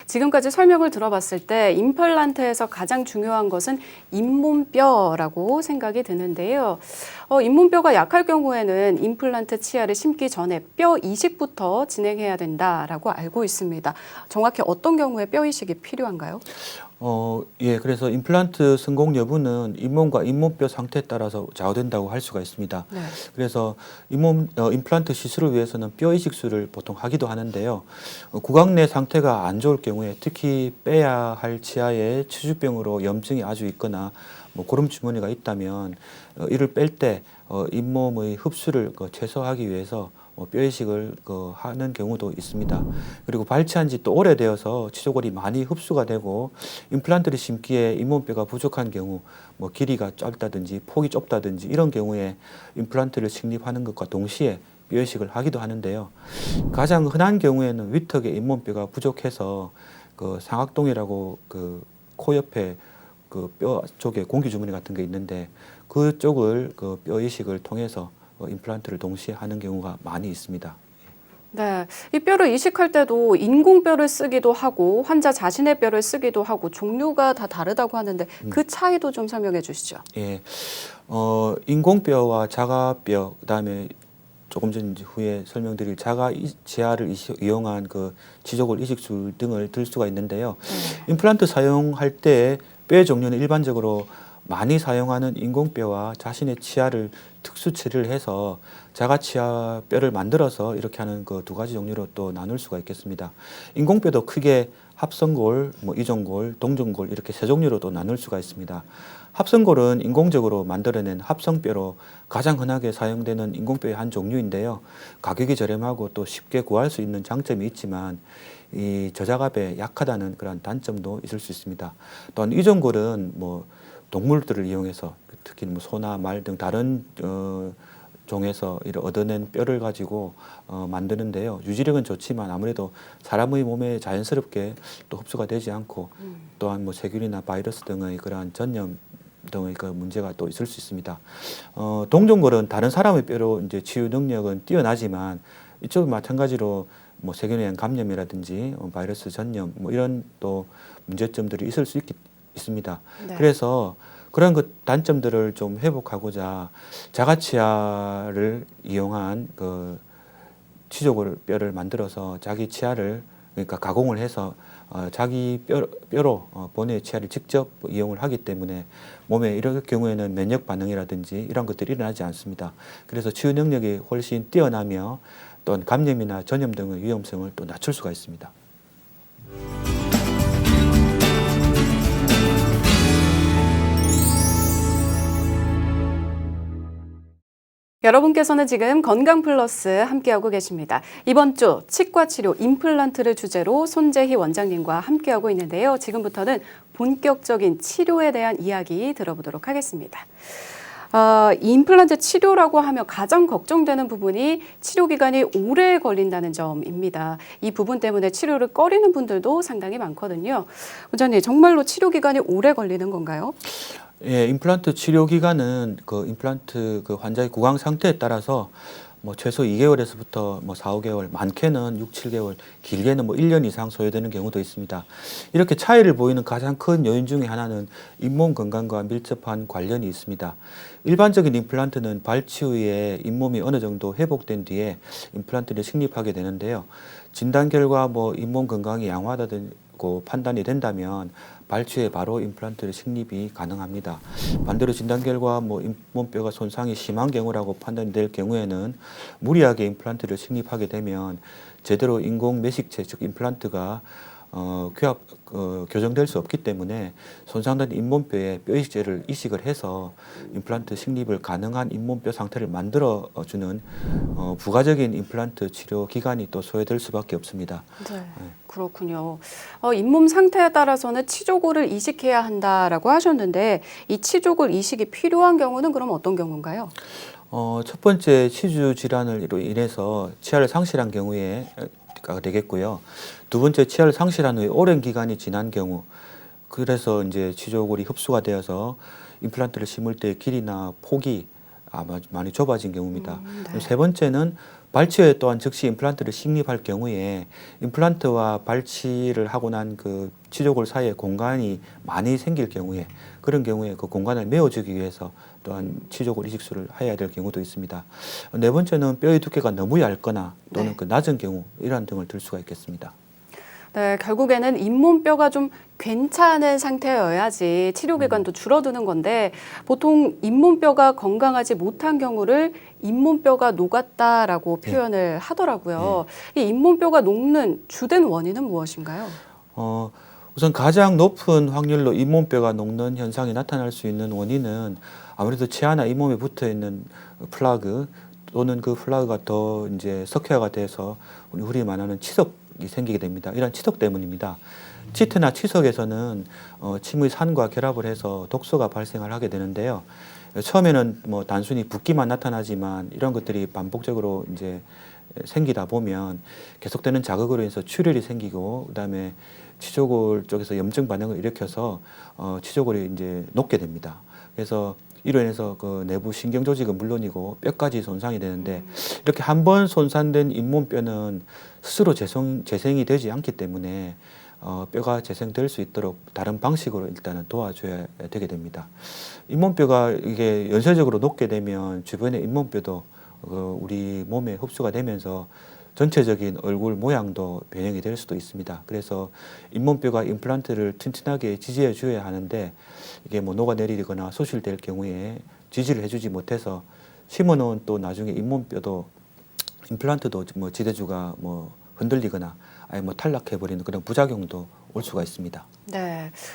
지금까지 설명을 들어봤을 때 임플란트에서 가장 중요한 것은 잇몸뼈라고 생각이 드는데요. 잇몸뼈가 약할 경우에는 임플란트 치아를 심기 전에 뼈 이식부터 진행해야 된다라고 알고 있습니다. 정확히 어떤 경우에 뼈 이식이 필요한가요? 예, 그래서 임플란트 성공 여부는 잇몸과 잇몸뼈 상태에 따라서 좌우된다고 할 수가 있습니다. 네. 그래서 임플란트 시술을 위해서는 뼈 이식술을 보통 하기도 하는데요. 구강 내 상태가 안 좋을 경우에 특히 빼야 할 치아에 치주병으로 염증이 아주 있거나 뭐 고름 주머니가 있다면 이를 뺄 때 잇몸의 흡수를 최소화하기 위해서 뼈 이식을 하는 경우도 있습니다. 그리고 발치한 지 또 오래되어서 치조골이 많이 흡수가 되고 임플란트를 심기에 잇몸뼈가 부족한 경우 뭐 길이가 짧다든지 폭이 좁다든지 이런 경우에 임플란트를 식립하는 것과 동시에 뼈 이식을 하기도 하는데요. 가장 흔한 경우에는 위턱에 잇몸뼈가 부족해서 상악동이라고 코 옆에 뼈 쪽에 공기 주머니 같은 게 있는데 그쪽을 뼈 이식을 통해서 임플란트를 동시에 하는 경우가 많이 있습니다. 네, 이 뼈를 이식할 때도 인공뼈를 쓰기도 하고 환자 자신의 뼈를 쓰기도 하고 종류가 다 다르다고 하는데 그 차이도 좀 설명해 주시죠. 예, 인공뼈와 자가뼈, 그다음에 조금 전 후에 설명드릴 치아를 이용한 지조골 이식술 등을 들 수가 있는데요. 임플란트 사용할 때 뼈의 종류는 일반적으로 많이 사용하는 인공뼈와 자신의 치아를 특수 처리를 해서 자가치아 뼈를 만들어서 이렇게 하는 그 두 가지 종류로 또 나눌 수가 있겠습니다. 인공뼈도 크게 합성골, 이종골, 동종골 이렇게 세 종류로 또 나눌 수가 있습니다. 합성골은 인공적으로 만들어낸 합성뼈로 가장 흔하게 사용되는 인공뼈의 한 종류인데요. 가격이 저렴하고 또 쉽게 구할 수 있는 장점이 있지만 이 저자갑에 약하다는 그런 단점도 있을 수 있습니다. 또한 이종골은 동물들을 이용해서 특히 소나 말 등 다른 종에서 얻어낸 뼈를 가지고 만드는데요. 유지력은 좋지만 아무래도 사람의 몸에 자연스럽게 또 흡수가 되지 않고 또한 세균이나 바이러스 등의 그러한 전염 등의 문제가 또 있을 수 있습니다. 동종골은 다른 사람의 뼈로 이제 치유 능력은 뛰어나지만 이쪽은 마찬가지로 세균에 의한 감염이라든지 바이러스 전염 이런 또 문제점들이 있을 수 있습니다. 네. 그래서 그런 단점들을 좀 회복하고자 자가치아를 이용한 치조골 뼈를 만들어서 자기 치아를 그러니까 가공을 해서 자기 뼈로 본인의 치아를 직접 이용을 하기 때문에 몸에 이럴 경우에는 면역 반응이라든지 이런 것들이 일어나지 않습니다. 그래서 치유 능력이 훨씬 뛰어나며 또한 감염이나 전염 등의 위험성을 또 낮출 수가 있습니다. 여러분께서는 지금 건강플러스 함께하고 계십니다. 이번 주 치과치료 임플란트를 주제로 손재희 원장님과 함께하고 있는데요. 지금부터는 본격적인 치료에 대한 이야기 들어보도록 하겠습니다. 이 임플란트 치료라고 하면 가장 걱정되는 부분이 치료 기간이 오래 걸린다는 점입니다. 이 부분 때문에 치료를 꺼리는 분들도 상당히 많거든요. 원장님, 정말로 치료 기간이 오래 걸리는 건가요? 예, 임플란트 치료 기간은 임플란트 환자의 구강 상태에 따라서 최소 2개월에서부터 4, 5개월, 많게는 6, 7개월, 길게는 1년 이상 소요되는 경우도 있습니다. 이렇게 차이를 보이는 가장 큰 요인 중에 하나는 잇몸 건강과 밀접한 관련이 있습니다. 일반적인 임플란트는 발치 후에 잇몸이 어느 정도 회복된 뒤에 임플란트를 식립하게 되는데요. 진단 결과 잇몸 건강이 양호하다고 판단이 된다면 발치 후에 바로 임플란트를 식립이 가능합니다. 반대로 진단 결과 잇몸뼈가 손상이 심한 경우라고 판단될 경우에는 무리하게 임플란트를 식립하게 되면 제대로 인공 매식체 즉 임플란트가 교정될 수 없기 때문에 손상된 잇몸뼈에 뼈 이식제를 이식을 해서 임플란트 식립을 가능한 잇몸뼈 상태를 만들어주는 부가적인 임플란트 치료 기간이 또 소요될 수밖에 없습니다. 네, 그렇군요. 잇몸 상태에 따라서는 치조골을 이식해야 한다라고 하셨는데 이 치조골 이식이 필요한 경우는 그럼 어떤 경우인가요? 첫 번째 치주 질환으로 인해서 치아를 상실한 경우에 되겠고요. 두 번째 치아를 상실한 후에 오랜 기간이 지난 경우, 그래서 이제 치조골이 흡수가 되어서 임플란트를 심을 때 길이나 폭이 많이 좁아진 경우입니다. 네. 세 번째는 발치에 또한 즉시 임플란트를 식립할 경우에 임플란트와 발치를 하고 난 그 치조골 사이에 공간이 많이 생길 경우에 그런 경우에 그 공간을 메워주기 위해서 또한 치조골 이식술을 해야 될 경우도 있습니다. 네 번째는 뼈의 두께가 너무 얇거나 또는 네. 그 낮은 경우 이러한 등을 들 수가 있겠습니다. 네, 결국에는 잇몸뼈가 좀 괜찮은 상태여야지 치료 기간도 줄어드는 건데 보통 잇몸뼈가 건강하지 못한 경우를 잇몸뼈가 녹았다라고 표현을 하더라고요. 이 잇몸뼈가 녹는 주된 원인은 무엇인가요? 우선 가장 높은 확률로 잇몸뼈가 녹는 현상이 나타날 수 있는 원인은 아무래도 치아나 잇몸에 붙어 있는 플라그 또는 그 플라그가 더 이제 석회화가 돼서 우리 흔히 말하는 치석이 생기게 됩니다. 이런 치석 때문입니다. 치트나 치석에서는 침의 산과 결합을 해서 독소가 발생을 하게 되는데요. 처음에는 뭐 단순히 붓기만 나타나지만 이런 것들이 반복적으로 이제 생기다 보면 계속되는 자극으로 인해서 출혈이 생기고 그다음에 치조골 쪽에서 염증 반응을 일으켜서 치조골이 이제 녹게 됩니다. 그래서 이로 인해서 그 내부 신경 조직은 물론이고 뼈까지 손상이 되는데 이렇게 한 번 손상된 잇몸뼈는 스스로 재생이 되지 않기 때문에 뼈가 재생될 수 있도록 다른 방식으로 일단은 도와줘야 되게 됩니다. 잇몸뼈가 이게 연쇄적으로 녹게 되면 주변의 잇몸뼈도 우리 몸에 흡수가 되면서 전체적인 얼굴 모양도 변형이 될 수도 있습니다. 그래서 잇몸뼈가 임플란트를 튼튼하게 지지해 줘야 하는데 이게 뭐 녹아내리거나 소실될 경우에 지지를 해주지 못해서 심어놓은 또 나중에 잇몸뼈도 임플란트도 뭐 지대주가 뭐 흔들리거나 아예 뭐 탈락해버리는 그런 부작용도 올 수가 있습니다. 네.